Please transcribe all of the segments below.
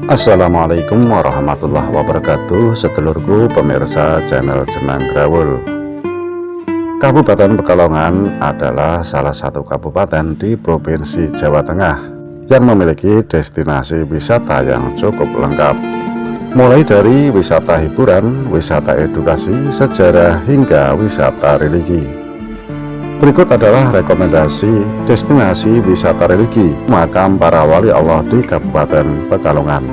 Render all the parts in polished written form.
Assalamualaikum warahmatullahi wabarakatuh, sedulurku pemirsa channel Jenang Grawul. Kabupaten Pekalongan adalah salah satu kabupaten di Provinsi Jawa Tengah yang memiliki destinasi wisata yang cukup lengkap, mulai dari wisata hiburan, wisata edukasi, sejarah, hingga wisata religi. Berikut adalah rekomendasi destinasi wisata religi makam para wali Allah di Kabupaten Pekalongan.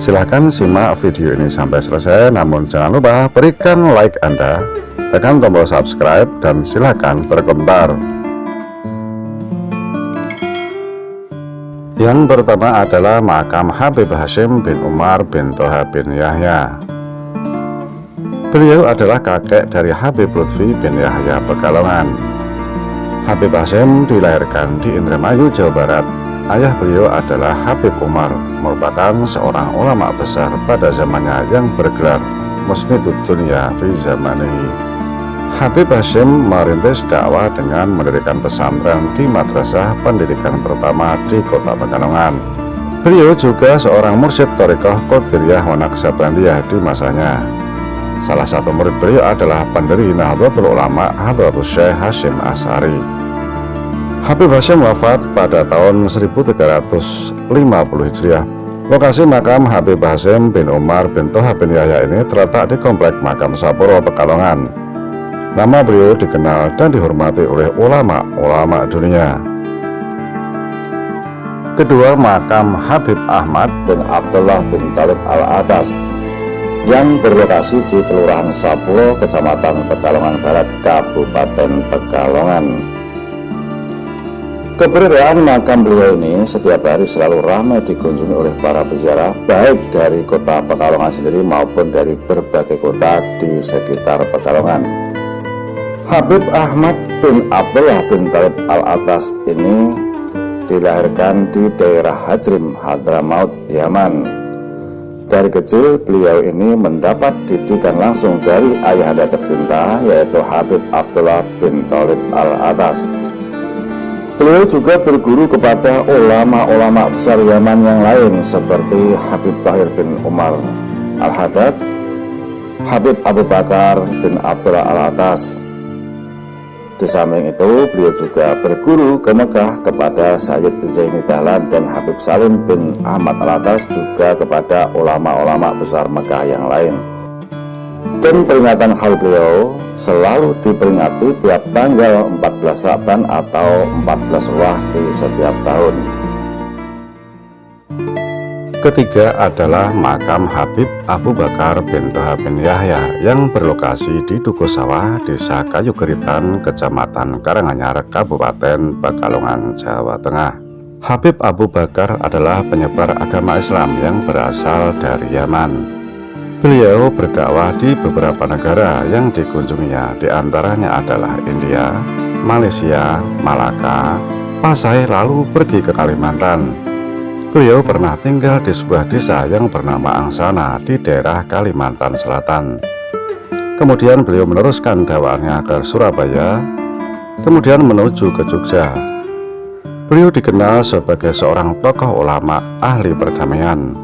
Silahkan simak video ini sampai selesai, namun jangan lupa berikan like Anda, tekan tombol subscribe, dan silahkan berkomentar. Yang pertama adalah makam Habib Hashim bin Umar bin Toha bin Yahya. Beliau adalah kakek dari Habib Lutfi bin Yahya Pekalongan. Habib Hashim dilahirkan di Indramayu, Jawa Barat. Ayah beliau adalah Habib Umar, merupakan seorang ulama besar pada zamannya yang bergelar Musnidud Dunya fi Zamanihi. Habib Hashim merintis dakwah dengan mendirikan pesantren di madrasah pendidikan pertama di kota Pekalongan. Beliau juga seorang mursyid Thariqah Qadiriyah wa Naqsabandiyah di masanya. Salah satu murid beliau adalah pendiri Nahdlatul Ulama Hadratus Syekh Hasyim Asy'ari. Habib Hashim wafat pada tahun 1350 Hijriah. Lokasi makam Habib Hashim bin Umar bin Toha bin Yahya ini terletak di Komplek Makam Sapuro, Pekalongan. Nama beliau dikenal dan dihormati oleh ulama-ulama dunia. Kedua, makam Habib Ahmad bin Abdullah bin Talib Al-Atas yang berlokasi di Kelurahan Sapuro, Kecamatan Pekalongan Barat, Kabupaten Pekalongan. Keberadaan makam beliau ini setiap hari selalu ramai dikunjungi oleh para peziarah, baik dari kota Pekalongan sendiri maupun dari berbagai kota di sekitar Pekalongan. Habib Ahmad bin Abdullah bin Talib Al-Atas ini dilahirkan di daerah Hajrim, Hadramaut, Yaman. Dari kecil beliau ini mendapat didikan langsung dari ayahanda tercinta, yaitu Habib Abdullah bin Talib Al-Atas. Beliau juga berguru kepada ulama-ulama besar Yaman yang lain seperti Habib Tahir bin Umar Al-Haddad, Habib Abu Bakar bin Abdullah Al-Atas. Di samping itu, beliau juga berguru ke Mekah kepada Sayyid Zaini Dahlan dan Habib Salim bin Ahmad Al-Atas, juga kepada ulama-ulama besar Mekah yang lain. Dan peringatan haul beliau selalu diperingati tiap tanggal 14 Sa'ban atau 14 Ruah di setiap tahun. Ketiga adalah makam Habib Abu Bakar bin Toha bin Yahya yang berlokasi di Duku Sawah, Desa Kayu Geritan, Kecamatan Karanganyar, Kabupaten Pekalongan, Jawa Tengah. Habib Abu Bakar adalah penyebar agama Islam yang berasal dari Yaman. Beliau berdakwah di beberapa negara yang dikunjunginya, diantaranya adalah India, Malaysia, Malaka, Pasai, lalu pergi ke Kalimantan. Beliau pernah tinggal di sebuah desa yang bernama Angsana di daerah Kalimantan Selatan. Kemudian beliau meneruskan dakwahnya ke Surabaya, kemudian menuju ke Jogja. Beliau dikenal sebagai seorang tokoh ulama ahli perdamaian.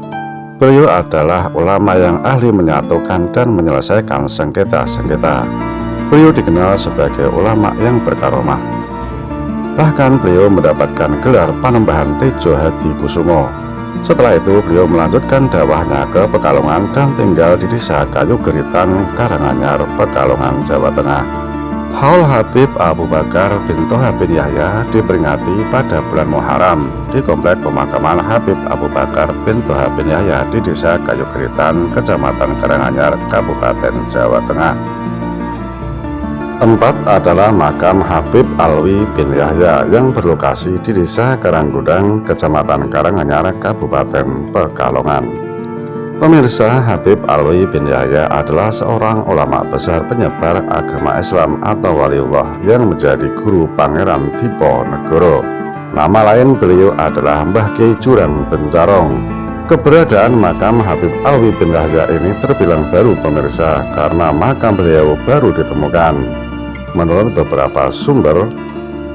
Beliau adalah ulama yang ahli menyatukan dan menyelesaikan sengketa-sengketa. Beliau dikenal sebagai ulama yang berkaromah. Bahkan beliau mendapatkan gelar Panembahan Tejo Hadi Kusumo. Setelah itu beliau melanjutkan dakwahnya ke Pekalongan dan tinggal di Desa Kayu Geritan, Karanganyar, Pekalongan, Jawa Tengah. Haul Habib Abu Bakar bin Toha bin Yahya diperingati pada bulan Muharram di Komplek Pemakaman Habib Abu Bakar bin Toha bin Yahya di Desa Kayu Geritan, Kecamatan Karanganyar, Kabupaten Jawa Tengah. 4 adalah makam Habib Alwi bin Yahya yang berlokasi di Desa Karanggudang, Kecamatan Karanganyar, Kabupaten Pekalongan. Pemirsa, Habib Alwi bin Yahya adalah seorang ulama besar penyebar agama Islam atau waliullah yang menjadi guru Pangeran Diponegoro. Nama lain beliau adalah Mbah Kyai Jurang bin Carong. Keberadaan makam Habib Alwi bin Yahya ini terbilang baru, pemirsa, karena makam beliau baru ditemukan. Menurut beberapa sumber,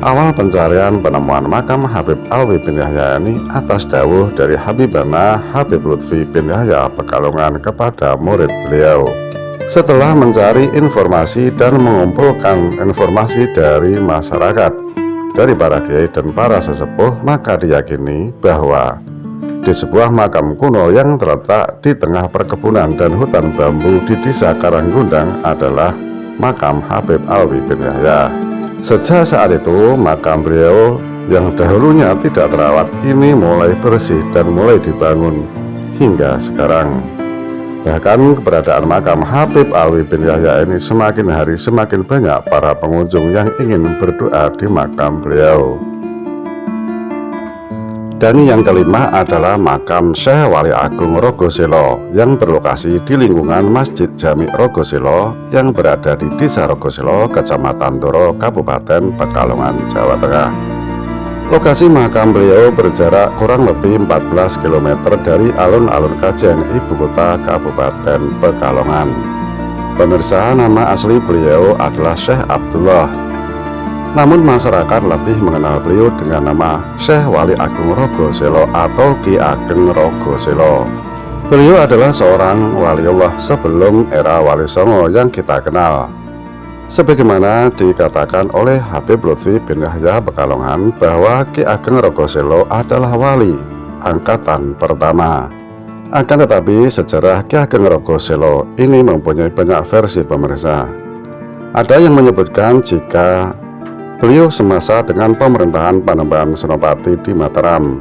Awal pencarian penemuan makam Habib Alwi bin Yahya ini atas dawuh dari Habibana Habib Lutfi bin Yahya Pekalongan kepada murid beliau. Setelah mencari informasi dan mengumpulkan informasi dari masyarakat, dari para kiai dan para sesepuh, maka diyakini bahwa di sebuah makam kuno yang terletak di tengah perkebunan dan hutan bambu di desa Karanggundang adalah makam Habib Alwi bin Yahya. Sejak saat itu, makam beliau yang dahulunya tidak terawat kini mulai bersih dan mulai dibangun hingga sekarang. Bahkan keberadaan makam Habib Alwi bin Yahya ini semakin hari semakin banyak para pengunjung yang ingin berdoa di makam beliau. Dan yang kelima adalah makam Syekh Wali Agung Rogoselo yang berlokasi di lingkungan Masjid Jami Rogoselo yang berada di Desa Rogoselo, Kecamatan Doro, Kabupaten Pekalongan, Jawa Tengah. Lokasi makam beliau berjarak kurang lebih 14 km dari alun-alun Kajen, ibu kota Kabupaten Pekalongan. Pemirsa, nama asli beliau adalah Syekh Abdullah. Namun masyarakat lebih mengenal beliau dengan nama Syekh Wali Agung Rogoselo atau Ki Ageng Rogoselo. Beliau adalah seorang waliullah sebelum era Wali Songo yang kita kenal. Sebagaimana dikatakan oleh Habib Lutfi bin Yahya Pekalongan bahwa Ki Ageng Rogoselo adalah wali angkatan pertama. Akan tetapi sejarah Ki Ageng Rogoselo ini mempunyai banyak versi, pemirsa. Ada yang menyebutkan jika beliau semasa dengan pemerintahan Panembahan Senopati di Mataram.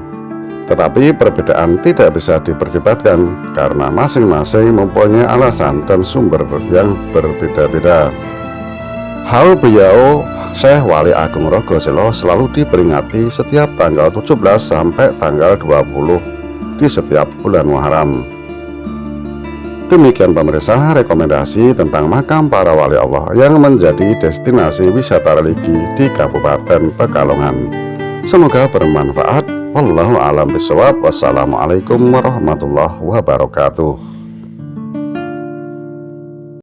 Tetapi perbedaan tidak bisa diperdebatkan karena masing-masing mempunyai alasan dan sumber yang berbeda-beda. Hal beliau Syekh Wali Agung Rogoselo selalu diperingati setiap tanggal 17 sampai tanggal 20 di setiap bulan Muharram. Demikian pemirsa rekomendasi tentang makam para wali Allah yang menjadi destinasi wisata religi di Kabupaten Pekalongan. Semoga bermanfaat. Wallahu a'lam bishawab. Wassalamualaikum warahmatullahi wabarakatuh.